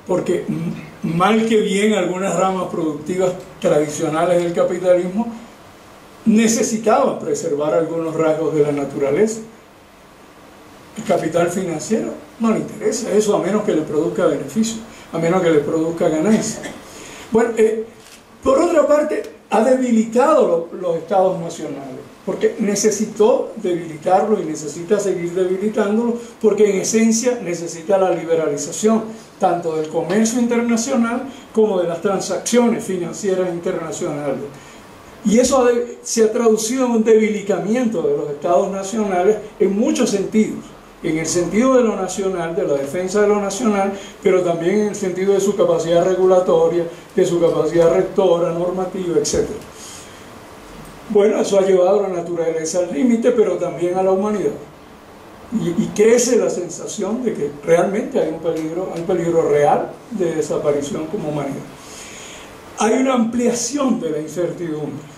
porque mal que bien algunas ramas productivas tradicionales del capitalismo necesitaban preservar algunos rasgos de la naturaleza. El capital financiero no le interesa eso, a menos que le produzca beneficio, a menos que le produzca ganancia. Bueno, por otra parte, ha debilitado los estados nacionales, porque necesitó debilitarlo y necesita seguir debilitándolo, porque en esencia necesita la liberalización tanto del comercio internacional como de las transacciones financieras internacionales. Y eso se ha traducido en un debilitamiento de los estados nacionales en muchos sentidos. En el sentido de lo nacional, de la defensa de lo nacional, pero también en el sentido de su capacidad regulatoria, de su capacidad rectora, normativa, etc. Bueno, eso ha llevado a la naturaleza al límite, pero también a la humanidad. Y crece la sensación de que realmente hay un peligro real de desaparición como humanidad. Hay una ampliación de la incertidumbre.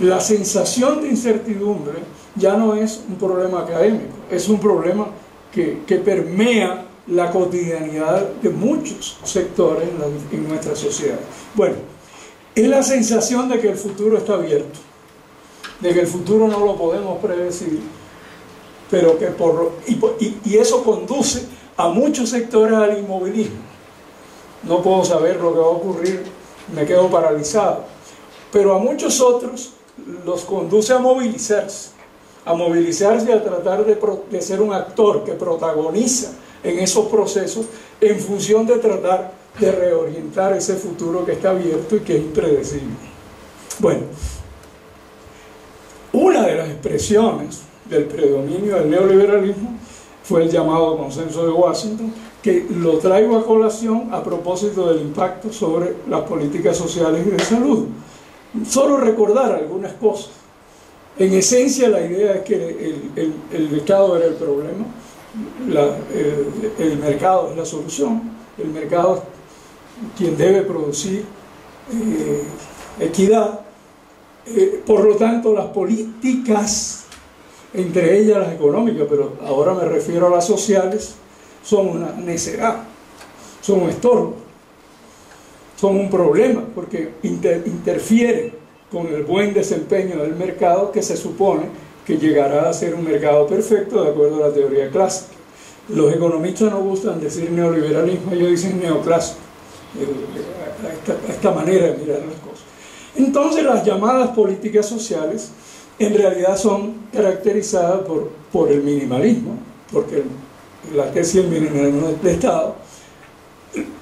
La sensación de incertidumbre ya no es un problema académico, es un problema que permea la cotidianidad de muchos sectores en nuestra sociedad. Bueno, es la sensación de que el futuro está abierto, de que el futuro no lo podemos predecir, pero que y eso conduce a muchos sectores al inmovilismo. No puedo saber lo que va a ocurrir, me quedo paralizado. Pero a muchos otros los conduce a movilizarse y a tratar de ser un actor que protagoniza en esos procesos en función de tratar de reorientar ese futuro que está abierto y que es impredecible. Bueno, una de las expresiones del predominio del neoliberalismo fue el llamado Consenso de Washington, que lo traigo a colación a propósito del impacto sobre las políticas sociales y de salud. Solo recordar algunas cosas. En esencia, la idea es que el Estado era el problema, el mercado es la solución, el mercado es quien debe producir equidad. Por lo tanto, las políticas, entre ellas las económicas, pero ahora me refiero a las sociales, son una necedad, son un estorbo, son un problema, porque interfieren con el buen desempeño del mercado, que se supone que llegará a ser un mercado perfecto de acuerdo a la teoría clásica. Los economistas no gustan decir neoliberalismo, ellos dicen neoclásico, a esta manera de mirar las cosas. Entonces, las llamadas políticas sociales en realidad son caracterizadas por el minimalismo, porque la tesis del minimalismo del Estado,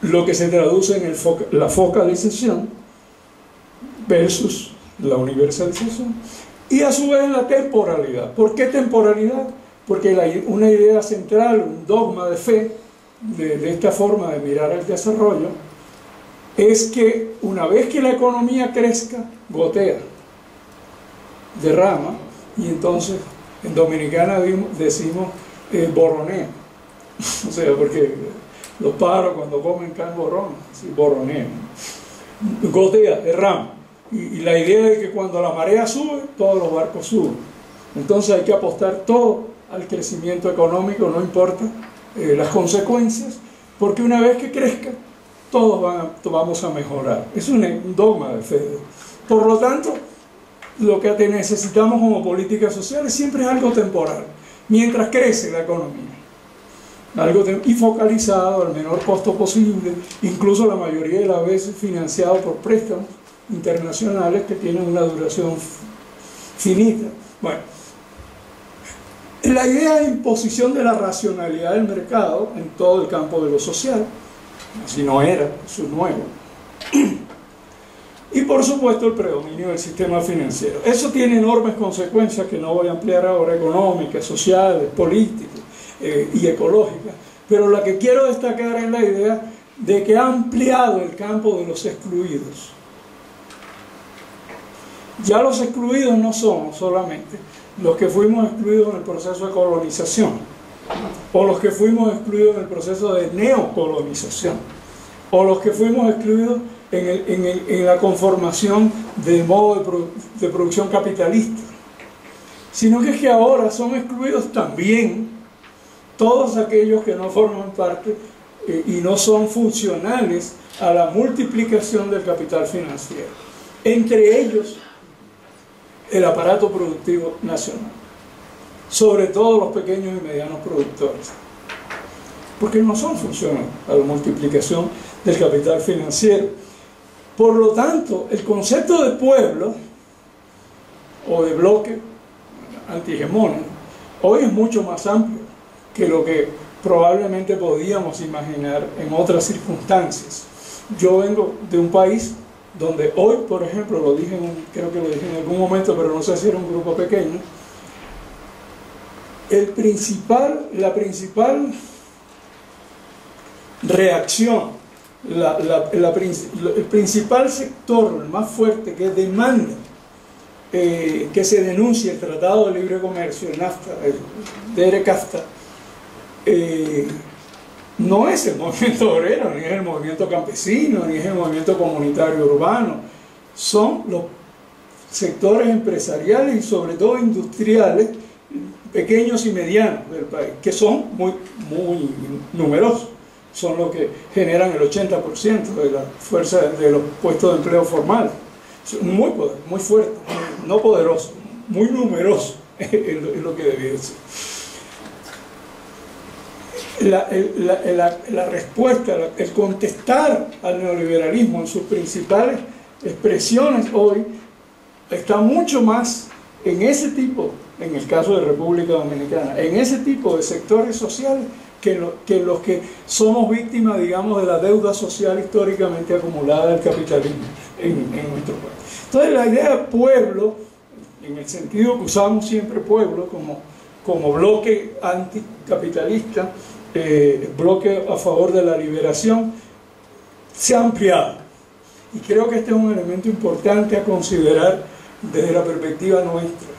lo que se traduce en la focalización versus la universalización, y a su vez la temporalidad. ¿Por qué temporalidad? Porque una idea central, un dogma de fe de esta forma de mirar el desarrollo es que una vez que la economía crezca, gotea, derrama, y entonces en Dominicana decimos borronea. O sea, porque los pájaros cuando comen caen borrones, ¿sí? Borronean, gotea, derrama. Y la idea es que cuando la marea sube, todos los barcos suben. Entonces hay que apostar todo al crecimiento económico, no importa las consecuencias, porque una vez que crezca, todos vamos a mejorar. Es un dogma de fe. Por lo tanto, lo que necesitamos como políticas sociales siempre es algo temporal, mientras crece la economía. Y focalizado al menor costo posible, incluso la mayoría de las veces financiado por préstamos internacionales que tienen una duración finita. Bueno, la idea de imposición de la racionalidad del mercado en todo el campo de lo social, así no era, eso es nuevo. Y por supuesto el predominio del sistema financiero. Eso tiene enormes consecuencias que no voy a ampliar ahora, económicas, sociales, políticas y ecológicas, pero la que quiero destacar es la idea de que ha ampliado el campo de los excluidos. Ya los excluidos no somos solamente los que fuimos excluidos en el proceso de colonización, o los que fuimos excluidos en el proceso de neocolonización, o los que fuimos excluidos en la conformación del modo de producción capitalista, sino que es que ahora son excluidos también todos aquellos que no forman parte y no son funcionales a la multiplicación del capital financiero, entre ellos el aparato productivo nacional, sobre todo los pequeños y medianos productores, porque no son funcionales a la multiplicación del capital financiero. Por lo tanto, el concepto de pueblo o de bloque antihegemónico hoy es mucho más amplio que lo que probablemente podíamos imaginar en otras circunstancias. Yo vengo de un país donde hoy, por ejemplo, creo que lo dije en algún momento, pero no sé si era un grupo pequeño, la principal reacción, el principal sector, el más fuerte, que demanda que se denuncie el Tratado de Libre Comercio, el NAFTA, el DRCAFTA, no es el movimiento obrero, ni es el movimiento campesino, ni es el movimiento comunitario urbano, son los sectores empresariales y sobre todo industriales, pequeños y medianos del país, que son muy numerosos, son los que generan el 80% de la fuerza de los puestos de empleo formales. Muy fuerte, no poderoso, muy numeroso es lo que debía ser. La respuesta, el contestar al neoliberalismo en sus principales expresiones hoy está mucho más en ese tipo, en el caso de República Dominicana, en ese tipo de sectores sociales que los que somos víctimas, digamos, de la deuda social históricamente acumulada del capitalismo en nuestro país. Entonces la idea de pueblo, en el sentido que usamos siempre pueblo como bloque anticapitalista, bloque a favor de la liberación, se ha ampliado. Y creo que este es un elemento importante a considerar desde la perspectiva nuestra.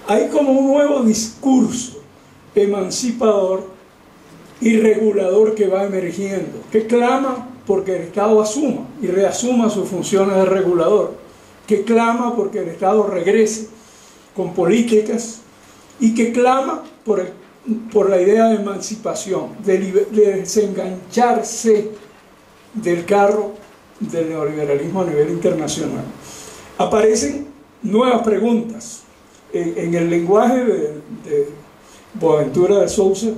Hay como un nuevo discurso emancipador y regulador que va emergiendo, que clama porque el Estado asuma y reasuma sus funciones de regulador, que clama porque el Estado regrese con políticas y que clama por la idea de emancipación, de desengancharse del carro del neoliberalismo a nivel internacional. Aparecen nuevas preguntas. En el lenguaje de Boaventura de Sousa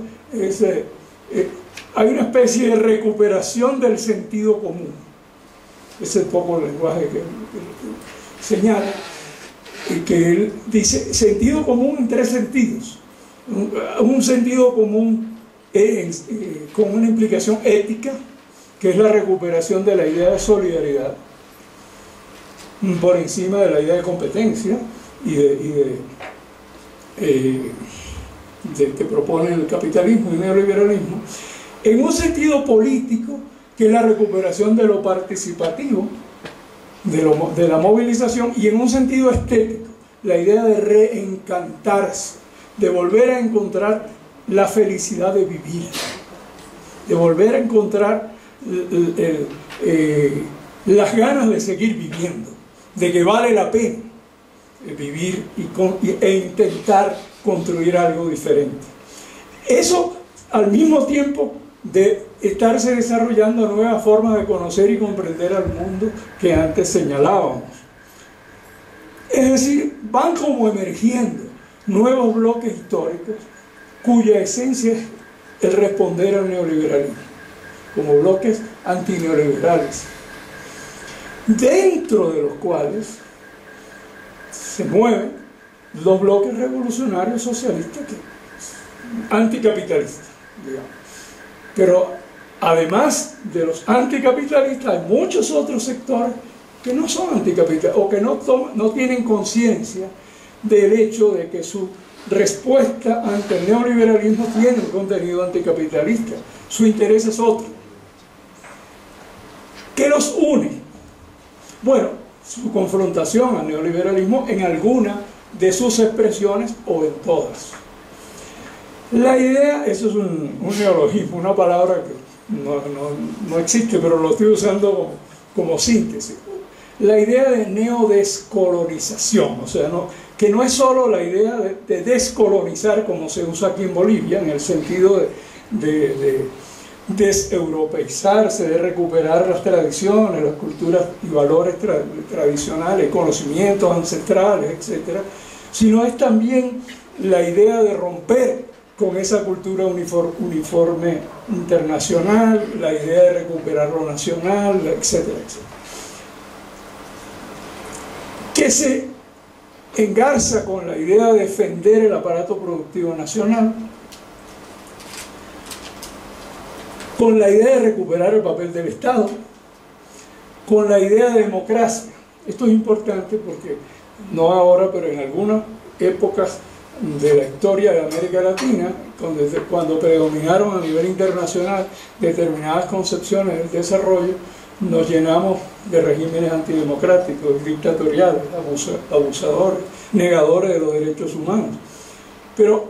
hay una especie de recuperación del sentido común. Ese es poco el lenguaje que señala, y que él dice sentido común en tres sentidos. Un sentido común con una implicación ética, que es la recuperación de la idea de solidaridad por encima de la idea de competencia que propone el capitalismo y el neoliberalismo, en un sentido político, que es la recuperación de lo participativo, de la movilización, y en un sentido estético, la idea de reencantarse, de volver a encontrar la felicidad de vivir, de volver a encontrar las ganas de seguir viviendo, de que vale la pena vivir e intentar construir algo diferente. Eso al mismo tiempo de estarse desarrollando nuevas formas de conocer y comprender al mundo que antes señalábamos. Es decir, van como emergiendo nuevos bloques históricos cuya esencia es el responder al neoliberalismo, como bloques antineoliberales, dentro de los cuales se mueven los bloques revolucionarios socialistas anticapitalistas, digamos. Pero además de los anticapitalistas hay muchos otros sectores que no son anticapitalistas o que no tienen conciencia del hecho de que su respuesta ante el neoliberalismo tiene un contenido anticapitalista. Su interés es otro. ¿Qué los une? Bueno, su confrontación al neoliberalismo en alguna de sus expresiones o en todas. La idea, eso es un neologismo, una palabra que no existe, pero lo estoy usando como síntesis. La idea de neodescolonización, o sea, que no es solo la idea de descolonizar como se usa aquí en Bolivia, en el sentido deseuropeizarse, de recuperar las tradiciones, las culturas y valores tradicionales, conocimientos ancestrales, etc., sino es también la idea de romper con esa cultura uniforme internacional, la idea de recuperar lo nacional, etcétera, etcétera. Que se engarza con la idea de defender el aparato productivo nacional, con la idea de recuperar el papel del Estado, con la idea de democracia. Esto es importante porque, no ahora, pero en algunas épocas de la historia de América Latina, cuando predominaron a nivel internacional determinadas concepciones del desarrollo, nos llenamos de regímenes antidemocráticos, dictatoriales, abusadores, negadores de los derechos humanos. Pero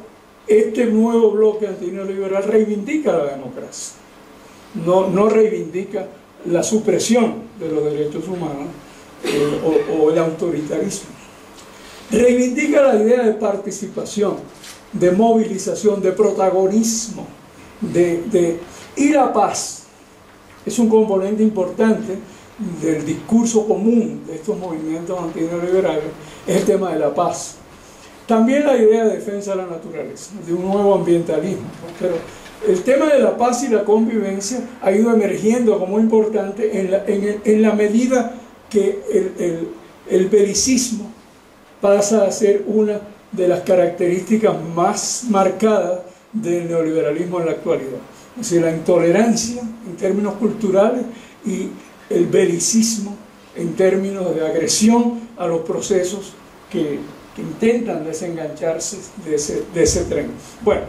este nuevo bloque antineoliberal reivindica la democracia, no reivindica la supresión de los derechos humanos o el autoritarismo. Reivindica la idea de participación, de movilización, de protagonismo, y la paz. Es un componente importante del discurso común de estos movimientos antineoliberales, es el tema de la paz. También la idea de defensa de la naturaleza, de un nuevo ambientalismo. Pero el tema de la paz y la convivencia ha ido emergiendo como importante en la medida que el belicismo pasa a ser una de las características más marcadas del neoliberalismo en la actualidad. Es decir, la intolerancia en términos culturales y el belicismo en términos de agresión a los procesos que intentan desengancharse de ese tren. Bueno,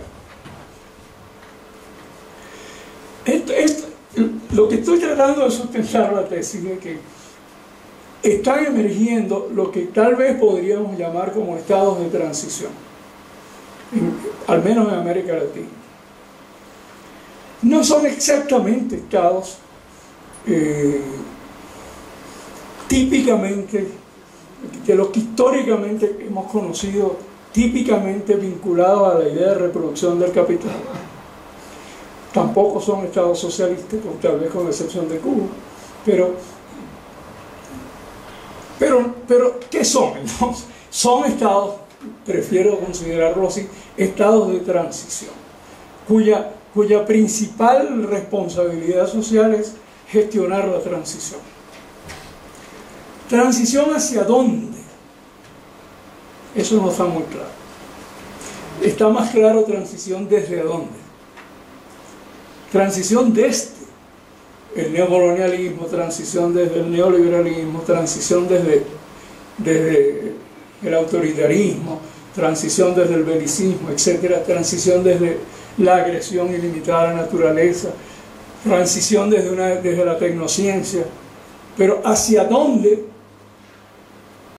lo que estoy tratando de sustentar la tesis es que están emergiendo lo que tal vez podríamos llamar como estados de transición, al menos en América Latina. No son exactamente estados típicamente, de los que históricamente hemos conocido, típicamente vinculados a la idea de reproducción del capital. Tampoco son estados socialistas, tal vez con excepción de Cuba, pero ¿qué son entonces? Son estados, prefiero considerarlo así, estados de transición, cuya principal responsabilidad social es gestionar la transición. ¿Transición hacia dónde? Eso no está muy claro. Está más claro transición desde dónde. Transición desde el neocolonialismo, transición desde el neoliberalismo, transición desde el autoritarismo, transición desde el belicismo, etcétera, transición desde la agresión ilimitada a la naturaleza, transición desde la tecnociencia. Pero ¿hacia dónde